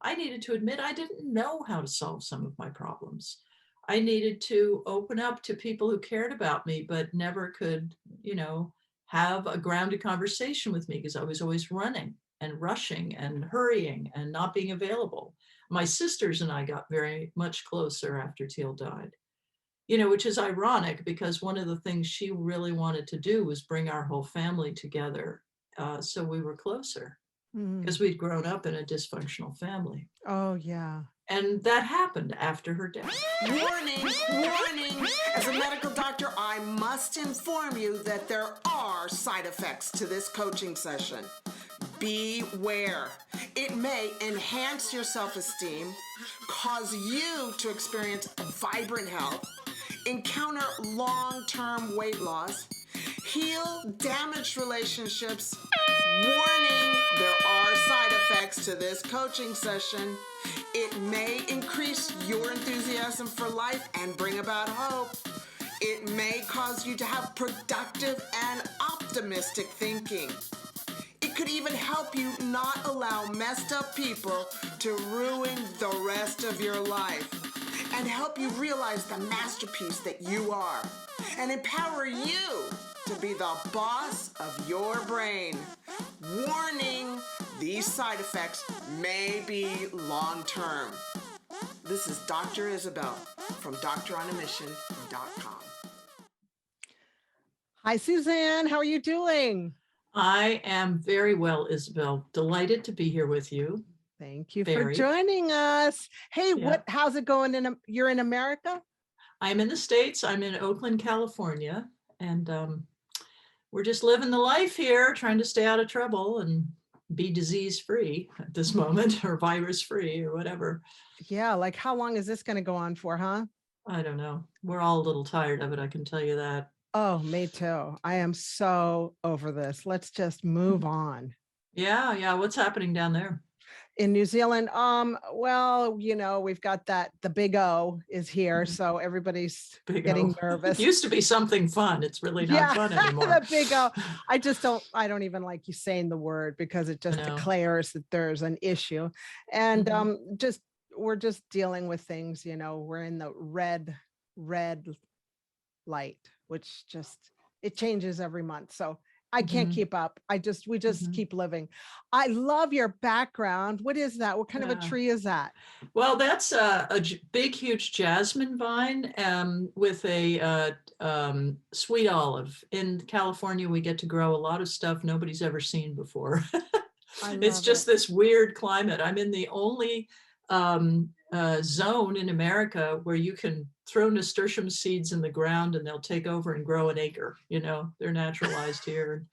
I needed to admit I didn't know how to solve some of my problems. I needed to open up to people who cared about me, but never could, have a grounded conversation with me because I was always running and rushing and hurrying and not being available. My sisters and I got very much closer after Teal died, which is ironic because one of the things she really wanted to do was bring our whole family together. So we were closer because we'd grown up in a dysfunctional family. Oh, yeah. And that happened after her death. Warning, warning. As a medical doctor, I must inform you that there are side effects to this coaching session. Beware. It may enhance your self-esteem, cause you to experience vibrant health, encounter long-term weight loss, heal damaged relationships. Warning, there are side effects to this coaching session. It may increase your enthusiasm for life and bring about hope. It may cause you to have productive and optimistic thinking. It could even help you not allow messed up people to ruin the rest of your life and help you realize the masterpiece that you are and empower you to be the boss of your brain. Warning, these side effects may be long-term. This is Dr. Isabel from Doctoronamission.com. Hi, Suzanne. How are you doing? I am very well, Isabel. Delighted to be here with you. Thank you for joining us. Hey, how's it going? You're in America? I'm in the States. I'm in Oakland, California. And we're just living the life here, trying to stay out of trouble and be disease-free at this moment, or virus-free, or whatever. Yeah, like how long is this going to go on for, huh? I don't know. We're all a little tired of it, I can tell you that. Oh, me too. I am so over this. Let's just move on. Yeah. What's happening down there? In New Zealand, well, we've got the big O is here, so everybody's getting nervous. It used to be something fun. It's really not fun anymore. The big O. I don't even like you saying the word because it just declares that there's an issue. And we're just dealing with things, we're in the red light, which it changes every month. So I can't keep up. We just keep living. I love your background. What is that? What kind of a tree is that? Well, that's a big, huge jasmine vine with a sweet olive. In California, we get to grow a lot of stuff nobody's ever seen before. It's just this weird climate. I'm in the only zone in America where you can throw nasturtium seeds in the ground and they'll take over and grow an acre. They're naturalized here.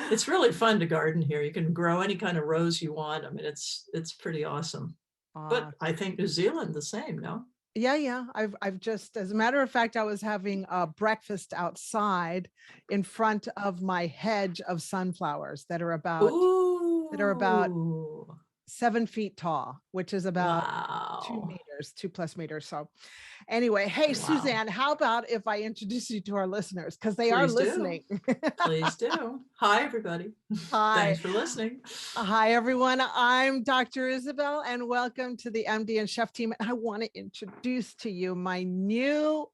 It's really fun to garden here. You can grow any kind of rose you want. I mean, it's pretty awesome. But I think New Zealand the same, no? Yeah. I've just, as a matter of fact, I was having a breakfast outside in front of my hedge of sunflowers that are about 7 feet tall, which is about 2+ meters. So anyway, hey, Suzanne, how about if I introduce you to our listeners? Because they are listening. Please do. Hi, everybody. Hi. Thanks for listening. Hi, everyone. I'm Dr. Isabel, and welcome to the MD and Chef team. And I want to introduce to you my new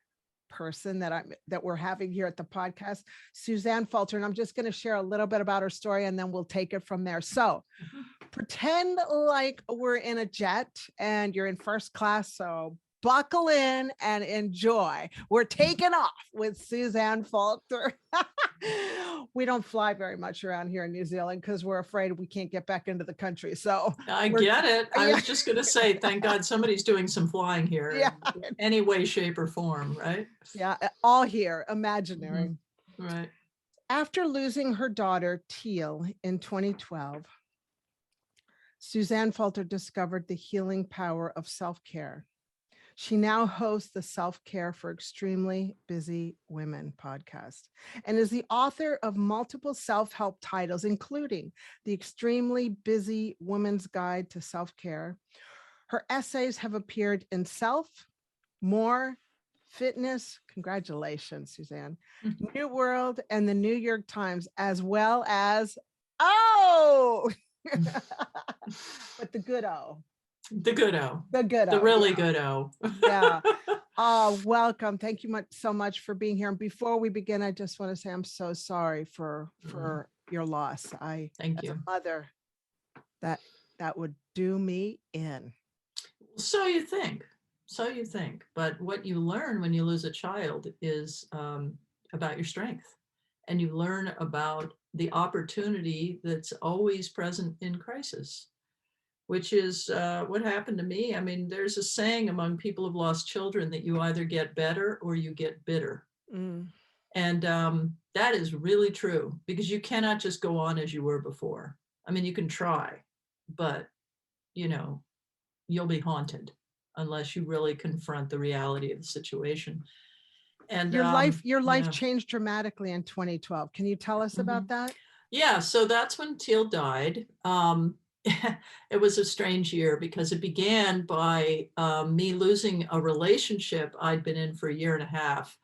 person that we're having here at the podcast, Suzanne Falter. And I'm just going to share a little bit about her story and then we'll take it from there. So pretend like we're in a jet and you're in first class. So buckle in and enjoy. We're taking off with Suzanne Falter. We don't fly very much around here in New Zealand because we're afraid we can't get back into the country. So I get it. I was just going to say, thank God somebody's doing some flying here in any way, shape, or form, right? Yeah, all here, imaginary. Right. After losing her daughter, Teal, in 2012, Suzanne Falter discovered the healing power of self-care. She now hosts the Self-Care for Extremely Busy Women podcast and is the author of multiple self-help titles, including The Extremely Busy Woman's Guide to Self-Care. Her essays have appeared in Self, More, Fitness, congratulations, Suzanne, New World, and the New York Times, as well as, but the good O. The good O, The good the O. really Yeah. good O. Yeah. Welcome. Thank you so much for being here. And before we begin, I just want to say I'm so sorry for your loss. Thank As a you. mother, that would do me in. So you think, but what you learn when you lose a child is about your strength, and you learn about the opportunity that's always present in crisis, which is what happened to me. I mean, there's a saying among people who've lost children that you either get better or you get bitter. Mm. And that is really true, because you cannot just go on as you were before. I mean, you can try, but you'll be haunted unless you really confront the reality of the situation. And Your life yeah. changed dramatically in 2012. Can you tell us about that? Yeah, so that's when Teal died. It was a strange year because it began by me losing a relationship I'd been in for a year and a half.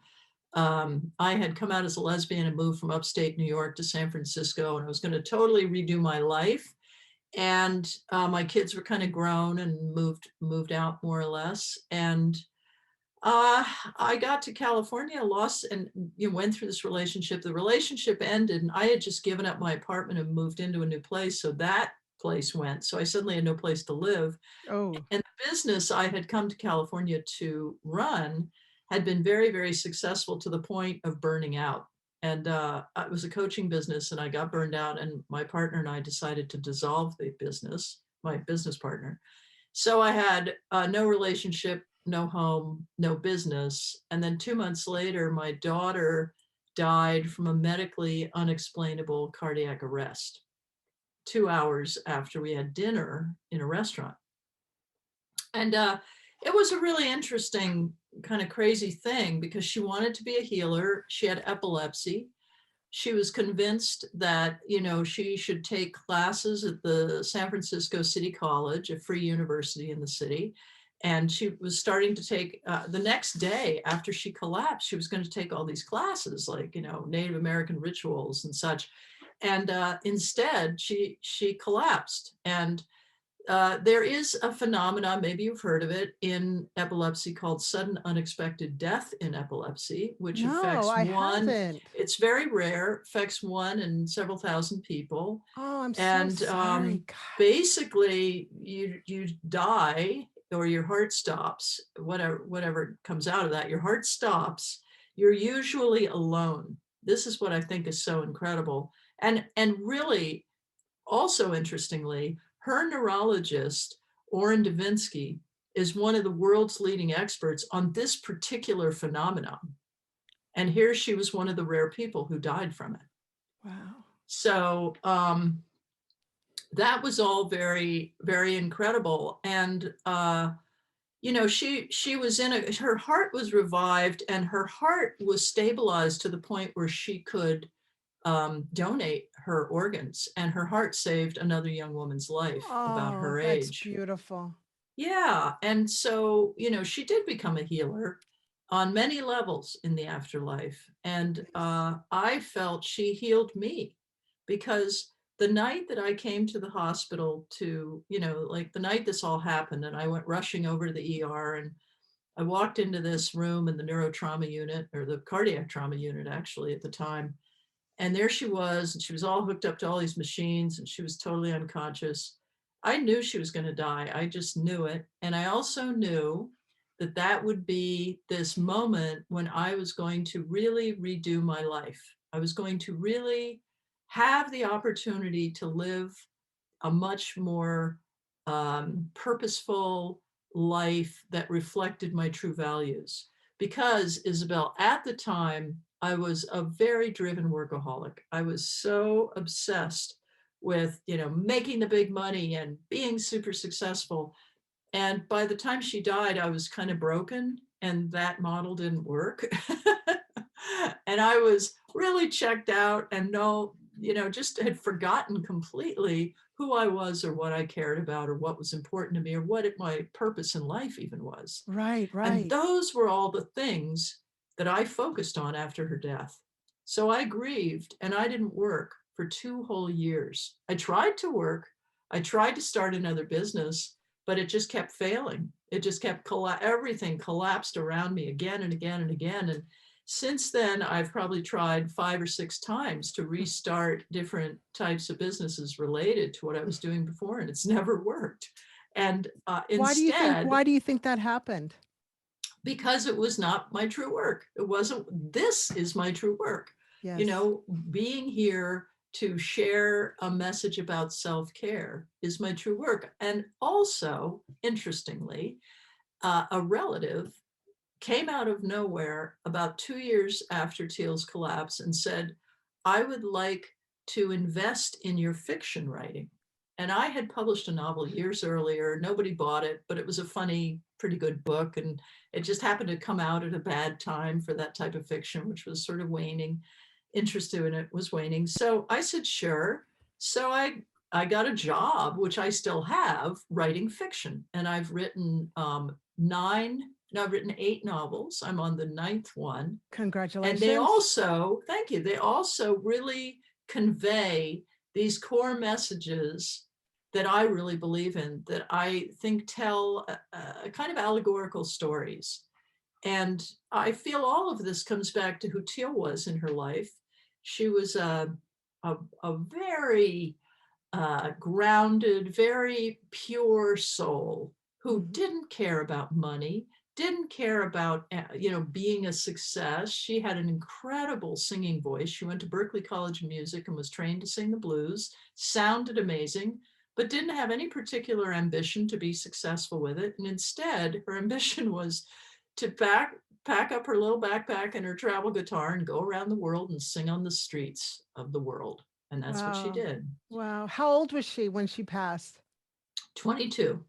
I had come out as a lesbian and moved from upstate New York to San Francisco, and I was going to totally redo my life. And my kids were kind of grown and moved out more or less. And I got to California, lost, and went through this relationship. The relationship ended, and I had just given up my apartment and moved into a new place. So that place went. So I suddenly had no place to live. Oh, And the business I had come to California to run had been very, very successful to the point of burning out. And it was a coaching business, and I got burned out, and my partner and I decided to dissolve the business, my business partner. So I had no relationship, no home, no business. And then 2 months later, my daughter died from a medically unexplainable cardiac arrest 2 hours after we had dinner in a restaurant. And it was a really interesting, kind of crazy thing, because she wanted to be a healer. She had epilepsy. She was convinced that, she should take classes at the San Francisco City College, a free university in the city. And she was starting to take the next day after she collapsed, she was going to take all these classes, like, Native American rituals and such. And instead, she collapsed. And there is a phenomenon, maybe you've heard of it, in epilepsy called sudden unexpected death in epilepsy, which affects I one. haven't. It's very rare, affects one in several thousand people. Oh, I'm And so sorry. basically, you die, or your heart stops, whatever comes out of that, your heart stops. You're usually alone. This is what I think is so incredible. And really, also interestingly, her neurologist, Orrin Devinsky, is one of the world's leading experts on this particular phenomenon. And here she was one of the rare people who died from it. Wow. So that was all very, very incredible. And, she was her heart was revived, and her heart was stabilized to the point where she could donate her organs, and her heart saved another young woman's life about her age. That's beautiful. Yeah. And so, she did become a healer on many levels in the afterlife. And I felt she healed me, because the night that I came to the hospital to, like the night this all happened, and I went rushing over to the ER, and I walked into this room in the neurotrauma unit, or the cardiac trauma unit, actually, at the time. And there she was, and she was all hooked up to all these machines, and she was totally unconscious. I knew she was going to die. I just knew it. And I also knew that that would be this moment when I was going to really redo my life. I was going to really have the opportunity to live a much more purposeful life that reflected my true values. Because, Isabel, at the time, I was a very driven workaholic. I was so obsessed with, making the big money and being super successful. And by the time she died, I was kind of broken, and that model didn't work. And I was really checked out, and just had forgotten completely who I was, or what I cared about, or what was important to me, or what my purpose in life even was. Right. And those were all the things that I focused on after her death. So I grieved, and I didn't work for 2 whole years. I tried to work. I tried to start another business, but it just kept failing. It just kept, everything collapsed around me again and again and again. And since then, I've probably tried 5 or 6 times to restart different types of businesses related to what I was doing before, and it's never worked. And instead, why do you think that happened? because it was not my true work. It wasn't, this is my true work. Yes. You know, being here to share a message about self-care is my true work. And also, interestingly, a relative came out of nowhere about 2 years after Teal's collapse and said, I would like to invest in your fiction writing. And I had published a novel years earlier. Nobody bought it, but it was a funny, pretty good book. And it just happened to come out at a bad time for that type of fiction, which was sort of waning. Interest in it was waning. So I said, sure. So I got a job, which I still have, writing fiction. And I've written I've written 8 novels. I'm on the 9th one. Congratulations. And they also, thank you, they also really convey these core messages that I really believe in, that I think tell a kind of allegorical stories. And I feel all of this comes back to who Teal was in her life. She was a very grounded, very pure soul who didn't care about money, didn't care about being a success. She had an incredible singing voice. She went to Berklee College of Music and was trained to sing the blues, sounded amazing, but didn't have any particular ambition to be successful with it. And instead, her ambition was to pack up her little backpack and her travel guitar and go around the world and sing on the streets of the world. And that's what she did. Wow. How old was she when she passed? 22.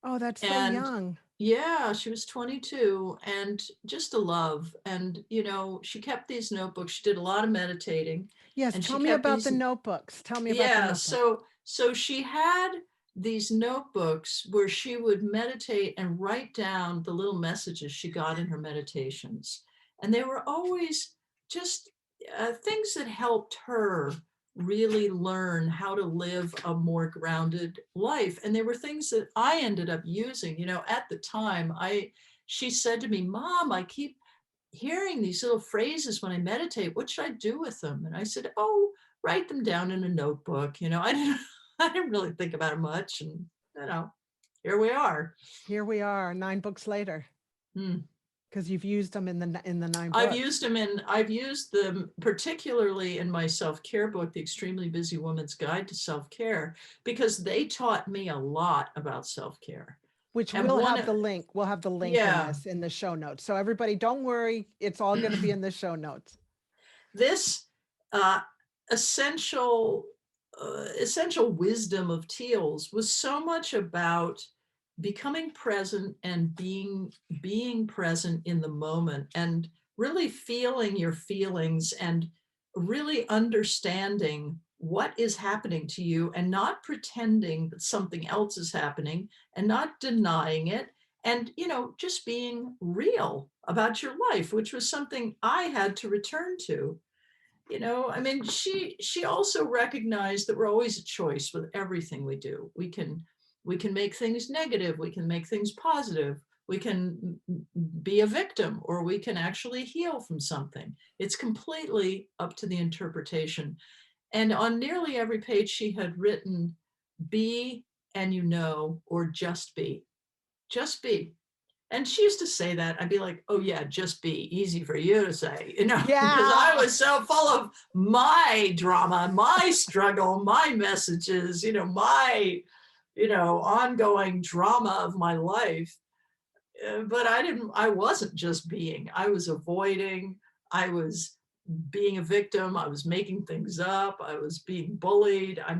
Oh, that's so young. Yeah, she was 22 and just a love. And, she kept these notebooks. She did a lot of meditating. Yes. And Tell me about the notebooks. Tell me about the notebooks. So she had these notebooks where she would meditate and write down the little messages she got in her meditations. And they were always just things that helped her really learn how to live a more grounded life. And they were things that I ended up using. At the time, she said to me, Mom, I keep hearing these little phrases when I meditate. What should I do with them? And I said, oh, write them down in a notebook. I didn't really think about it much. And, here we are. Here we are 9 books later. Because you've used them in the 9 books. I've used them particularly in my self-care book, The Extremely Busy Woman's Guide to Self-Care, because they taught me a lot about self-care. Which we'll have the link. We'll have the link in the show notes. So everybody, don't worry. It's all going to be in the show notes. This essential wisdom of Teal's was so much about becoming present and being present in the moment and really feeling your feelings and really understanding what is happening to you and not pretending that something else is happening and not denying it and, just being real about your life, which was something I had to return to. She also recognized that we're always a choice with everything we do. We can make things negative. We can make things positive. We can be a victim, or we can actually heal from something. It's completely up to the interpretation. And on nearly every page, she had written, be and or just be. Just be. And she used to say that. I'd be like, oh yeah, just be. Easy for you to say, because I was so full of my drama, my struggle, my messages, my ongoing drama of my life. But I wasn't just being, I was avoiding, I was being a victim, I was making things up, I was being bullied. I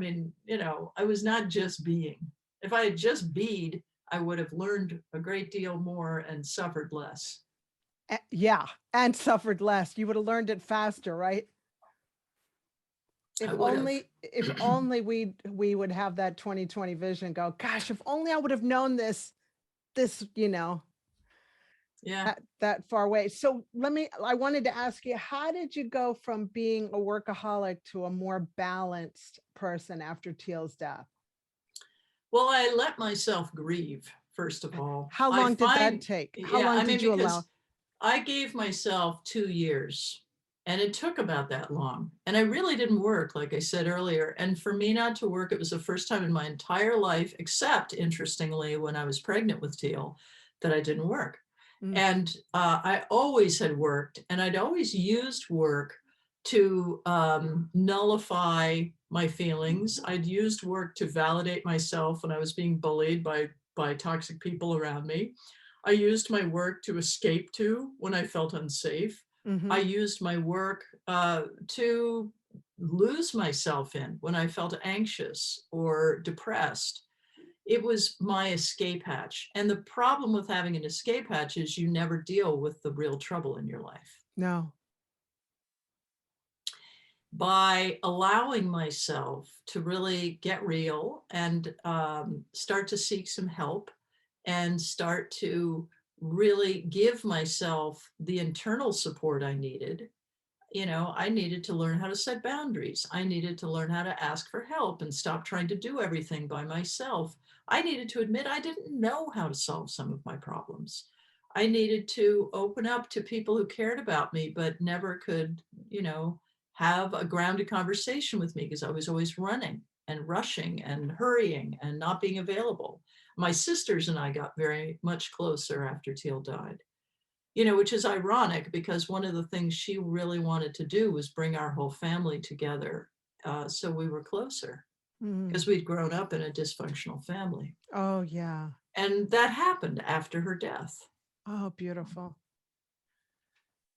was not just being. If I had just beed, I would have learned a great deal more and suffered less. Yeah, and suffered less. You would have learned it faster, right? If only we would have that 2020 vision. Go, gosh, if only I would have known this, that far away. So I wanted to ask you, how did you go from being a workaholic to a more balanced person after Teal's death? Well, I let myself grieve, first of all. How I long did that find, take? How yeah, long I mean, did you allow? because I gave myself 2 years and it took about that long. And I really didn't work, like I said earlier. And for me not to work, it was the first time in my entire life, except interestingly, when I was pregnant with Teal, that I didn't work. Mm. And I always had worked, and I'd always used work to nullify my feelings. I'd used work to validate myself when I was being bullied by toxic people around me. I used my work to escape to when I felt unsafe. I Mhm. used my work to lose myself in when I felt anxious or depressed. It was my escape hatch. And the problem with having an escape hatch is you never deal with the real trouble in your life. No. By allowing myself to really get real and start to seek some help and start to really give myself the internal support I needed. I needed to learn how to set boundaries. I needed to learn how to ask for help and stop trying to do everything by myself. I needed to admit I didn't know how to solve some of my problems. I needed to open up to people who cared about me, but never could, have a grounded conversation with me because I was always running and rushing and hurrying and not being available. My sisters and I got very much closer after Teal died. Which is ironic because one of the things she really wanted to do was bring our whole family together. So we were closer Mm. because we'd grown up in a dysfunctional family. Oh, yeah. And that happened after her death. Oh, beautiful.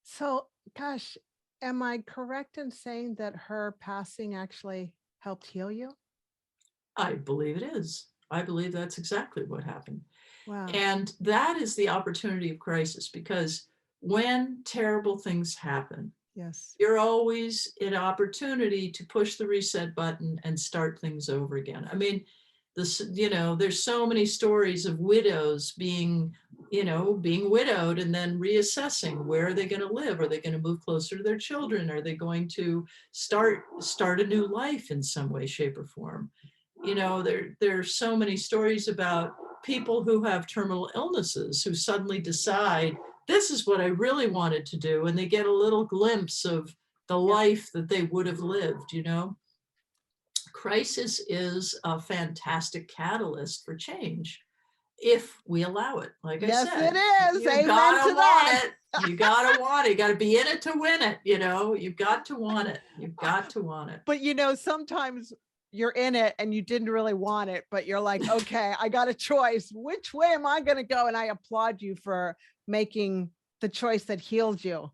So, gosh, am I correct in saying that her passing actually helped heal you? I believe it is. I believe that's exactly what happened. Wow. And that is the opportunity of crisis because when terrible things happen, Yes. you're always an opportunity to push the reset button and start things over again. I mean, there's so many stories of widows being widowed and then reassessing where are they going to live? Are they going to move closer to their children? Are they going to start a new life in some way, shape, or form? There's so many stories about people who have terminal illnesses who suddenly decide this is what I really wanted to do. And they get a little glimpse of the Yeah. life that they would have lived. Crisis is a fantastic catalyst for change if we allow it. Like I Yes, said, it is. you Amen gotta to want that. it. You gotta want it. You gotta be in it to win it. You've got to want it. You've got to want it. But sometimes you're in it and you didn't really want it, but you're like, okay, I got a choice. Which way am I going to go? And I applaud you for making the choice that healed you,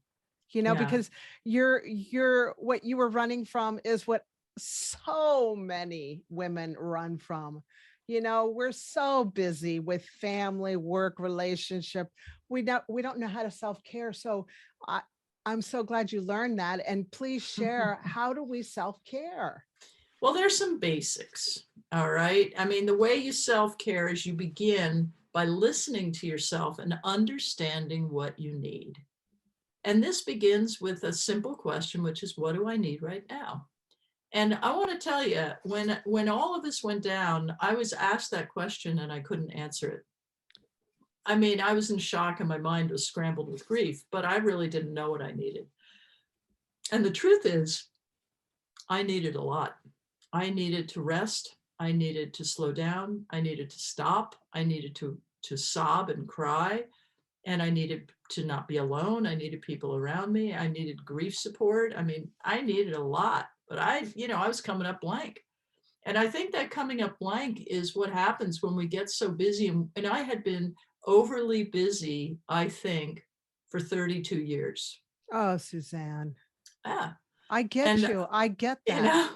Yeah. because you're what you were running from is what so many women run from. We're so busy with family, work, relationship. We don't know how to self-care. So I'm so glad you learned that. And please share, how do we self-care? Well, there's some basics. All right. I mean, the way you self-care is you begin by listening to yourself and understanding what you need. And this begins with a simple question, which is, what do I need right now? And I want to tell you, when all of this went down, I was asked that question and I couldn't answer it. I mean, I was in shock and my mind was scrambled with grief, but I really didn't know what I needed. And the truth is, I needed a lot. I needed to rest. I needed to slow down. I needed to stop. I needed to sob and cry. And I needed to not be alone. I needed people around me. I needed grief support. I mean, I needed a lot, but I was coming up blank. And I think that coming up blank is what happens when we get so busy. And I had been overly busy, I think, for 32 years. Oh, Suzanne. Yeah. I get And, you. I get that.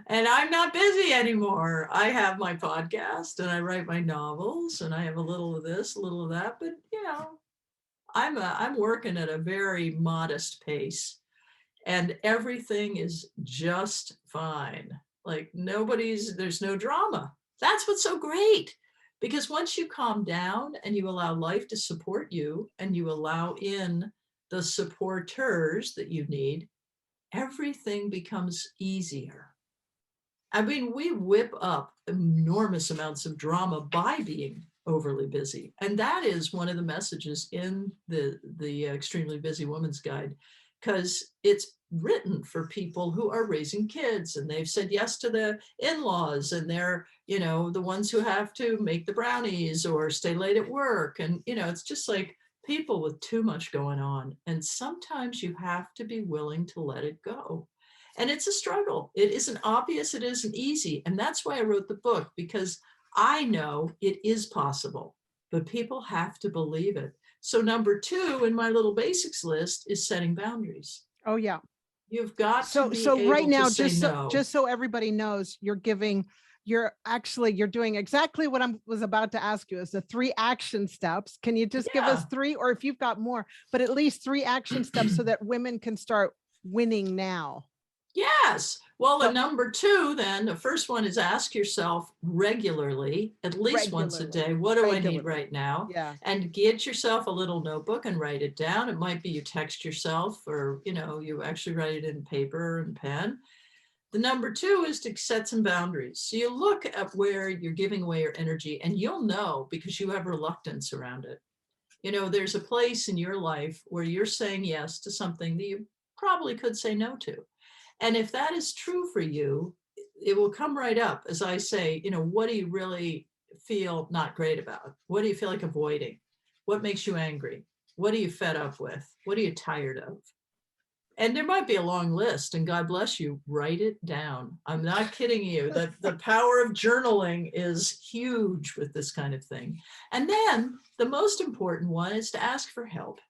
And I'm not busy anymore. I have my podcast and I write my novels and I have a little of this, a little of that, but I'm working at a very modest pace and everything is just fine. Like there's no drama. That's what's so great. Because once you calm down and you allow life to support you and you allow in the supporters that you need, everything becomes easier. I mean, we whip up enormous amounts of drama by being overly busy. And that is one of the messages in the Extremely Busy Woman's Guide, because it's written for people who are raising kids and they've said yes to the in-laws and they're, the ones who have to make the brownies or stay late at work. And, it's just like people with too much going on. And sometimes you have to be willing to let it go. And it's a struggle. It isn't obvious. It isn't easy. And that's why I wrote the book, because I know it is possible, but people have to believe it. So number 2 in my little basics list is setting boundaries. Oh, yeah. You've got to be so able right now, to say no. just so everybody knows, you're doing exactly what I was about to ask you, is the 3 action steps. Can you just give us 3, or if you've got more, but at least 3 action steps so that women can start winning now? Yes. Well, the number 2, then, the first one is ask yourself regularly, at least once a day, what do I need right now? Yeah. And get yourself a little notebook and write it down. It might be you text yourself, or, you actually write it in paper and pen. The number 2 is to set some boundaries. So you look at where you're giving away your energy, and you'll know because you have reluctance around it. There's a place in your life where you're saying yes to something that you probably could say no to. And if that is true for you, it will come right up as I say, what do you really feel not great about? What do you feel like avoiding? What makes you angry? What are you fed up with? What are you tired of? And there might be a long list, and God bless you, write it down. I'm not kidding you. The power of journaling is huge with this kind of thing. And then the most important one is to ask for help.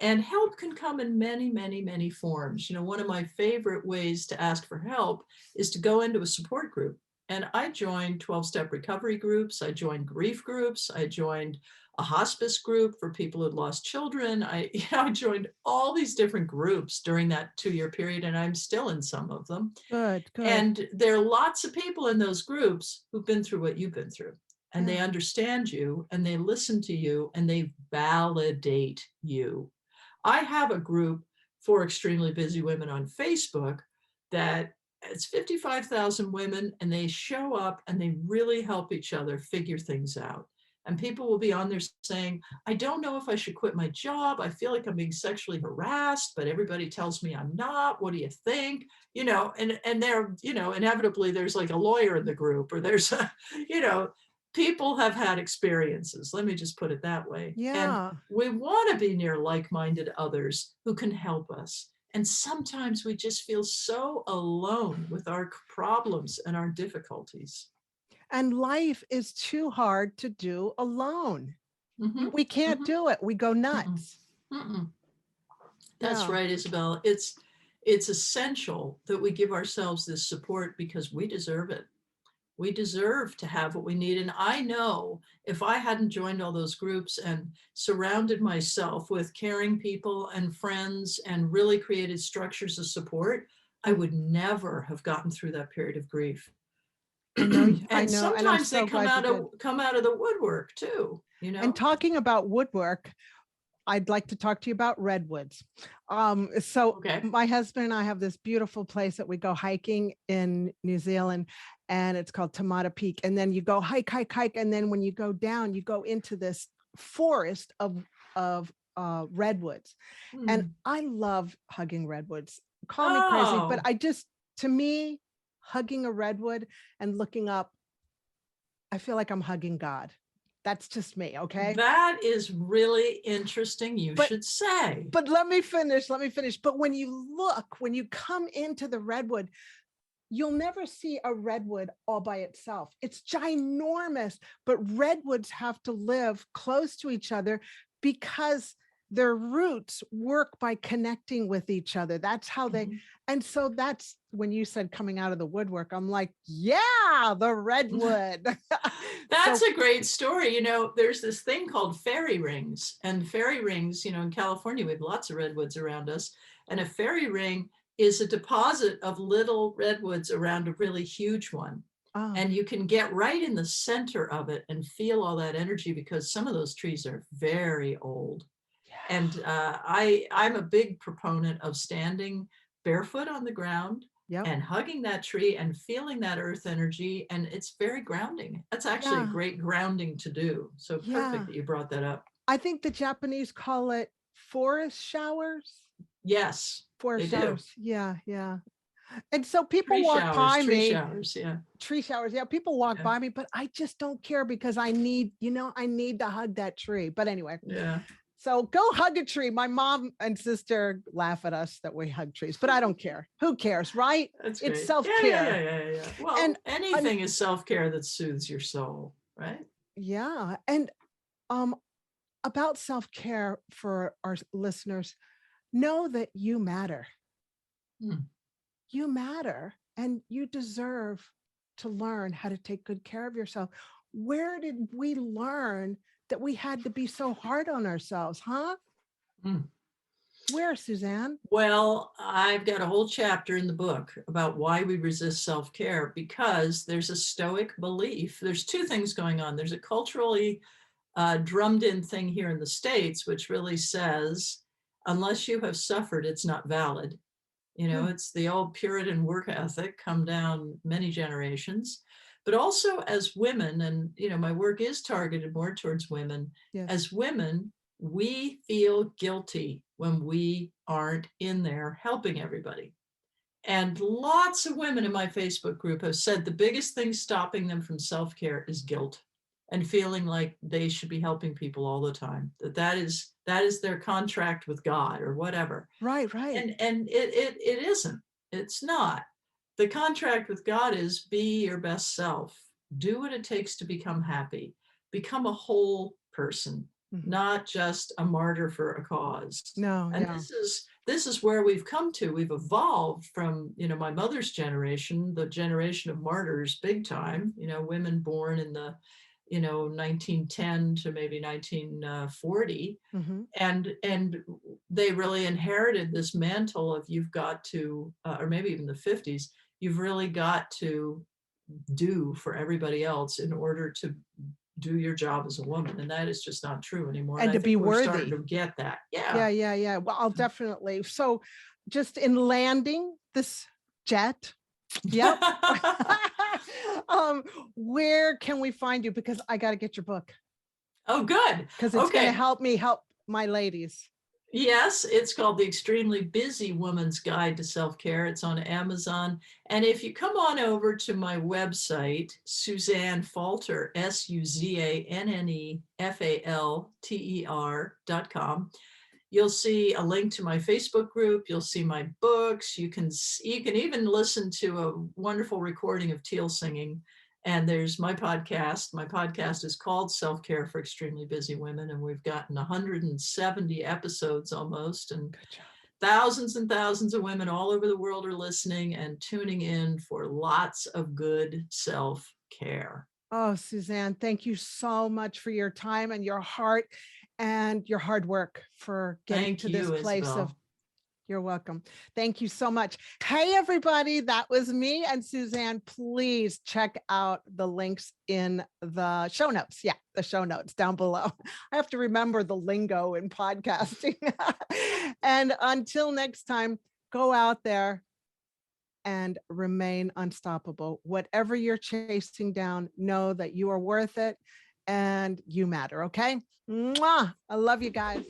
And help can come in many, many, many forms. One of my favorite ways to ask for help is to go into a support group. And I joined 12-step recovery groups. I joined grief groups. I joined a hospice group for people who had lost children. I joined all these different groups during that 2-year period, and I'm still in some of them. Good. And there are lots of people in those groups who've been through what you've been through. And they understand you, and they listen to you, and they validate you. I have a group for extremely busy women on Facebook that it's 55,000 women, and they show up and they really help each other figure things out. And people will be on there saying, I don't know if I should quit my job. I feel like I'm being sexually harassed, but everybody tells me I'm not. What do you think? And they're, inevitably there's like a lawyer in the group, or there's a, people have had experiences. Let me just put it that way. Yeah. And we want to be near like-minded others who can help us. And sometimes we just feel so alone with our problems and our difficulties. And life is too hard to do alone. Mm-hmm. We can't do it. We go nuts. Mm-mm. That's right, Isabel. It's essential that we give ourselves this support because we deserve it. We deserve to have what we need. And I know if I hadn't joined all those groups and surrounded myself with caring people and friends and really created structures of support, I would never have gotten through that period of grief. I know. And sometimes so they come out of the woodwork too, And talking about woodwork, I'd like to talk to you about redwoods. My husband and I have this beautiful place that we go hiking in New Zealand, and it's called Tamata Peak. And then you go hike. And then when you go down, you go into this forest of redwoods. And I love hugging redwoods. Call me crazy, but to me, hugging a redwood and looking up, I feel like I'm hugging God. That's just me. Okay. That is really interesting. You should say. But let me finish. But when you come into the redwood, you'll never see a redwood all by itself. It's ginormous, but redwoods have to live close to each other because their roots work by connecting with each other. That's how they, and so that's when you said coming out of the woodwork, I'm like, yeah, the redwood. That's a great story. There's this thing called fairy rings, and fairy rings, in California, we have lots of redwoods around us. And a fairy ring is a deposit of little redwoods around a really huge one. Oh. And you can get right in the center of it and feel all that energy because some of those trees are very old. And I'm a big proponent of standing barefoot on the ground Yep. and hugging that tree and feeling that earth energy. And it's very grounding. That's actually a Yeah. great grounding to do. So Yeah. perfect that you brought that up. I think the Japanese call it forest showers. Yes, Forest they do. showers. Yeah. Yeah. And so people Tree walk showers, by tree me, showers. Yeah. tree showers. Yeah. People walk Yeah. by me, but I just don't care because I need to hug that tree. But anyway, Yeah. so go hug a tree. My mom and sister laugh at us that we hug trees, but I don't care. Who cares, right? That's It's great. self-care. Yeah. Well, And anything is self-care that soothes your soul, right? yeah. And um about self-care for our listeners, know that you matter. Hmm. You matter and you deserve to learn how to take good care of yourself. Where did we learn that we had to be so hard on ourselves, huh? Hmm. Where, Suzanne? Well, I've got a whole chapter in the book about why we resist self-care, because there's a Stoic belief. There's two things going on. There's a culturally drummed in thing here in the States, which really says, unless you have suffered, it's not valid. It's the old Puritan work ethic come down many generations. But also as women, and my work is targeted more towards women. Yes. As women, we feel guilty when we aren't in there helping everybody. And lots of women in my Facebook group have said the biggest thing stopping them from self-care is guilt and feeling like they should be helping people all the time. That is their contract with God or whatever. Right. And it isn't. It's not. The contract with God is be your best self. Do what it takes to become happy. Become a whole person, not just a martyr for a cause. No. And this is where we've come to. We've evolved from, my mother's generation, the generation of martyrs, big time, women born in the 1910 to maybe 1940. And they really inherited this mantle of you've got to, or maybe even the 50s, you've really got to do for everybody else in order to do your job as a woman. And that is just not true anymore. And I to think be we're worthy. starting to get that. Yeah. Yeah. Well, I'll definitely. So just in landing this jet, yep. Where can we find you? Because I got to get your book. Oh, good. Because it's going to help me help my ladies. Yes, it's called The Extremely Busy Woman's Guide to Self-Care. It's on Amazon. And if you come on over to my website, Suzanne Falter, SuzanneFalter.com, you'll see a link to my Facebook group. You'll see my books. You can even listen to a wonderful recording of Teal singing. And there's my podcast. My podcast is called Self-Care for Extremely Busy Women. And we've gotten 170 episodes almost. And thousands and thousands of women all over the world are listening and tuning in for lots of good self-care. Oh, Suzanne, thank you so much for your time and your heart and your hard work for getting to this place of. You're welcome. Thank you so much. Hey, everybody, that was me and Suzanne. Please check out the links in the show notes. Yeah, the show notes down below. I have to remember the lingo in podcasting. And until next time, go out there and remain unstoppable. Whatever you're chasing down, know that you are worth it and you matter, okay? Mwah! I love you guys.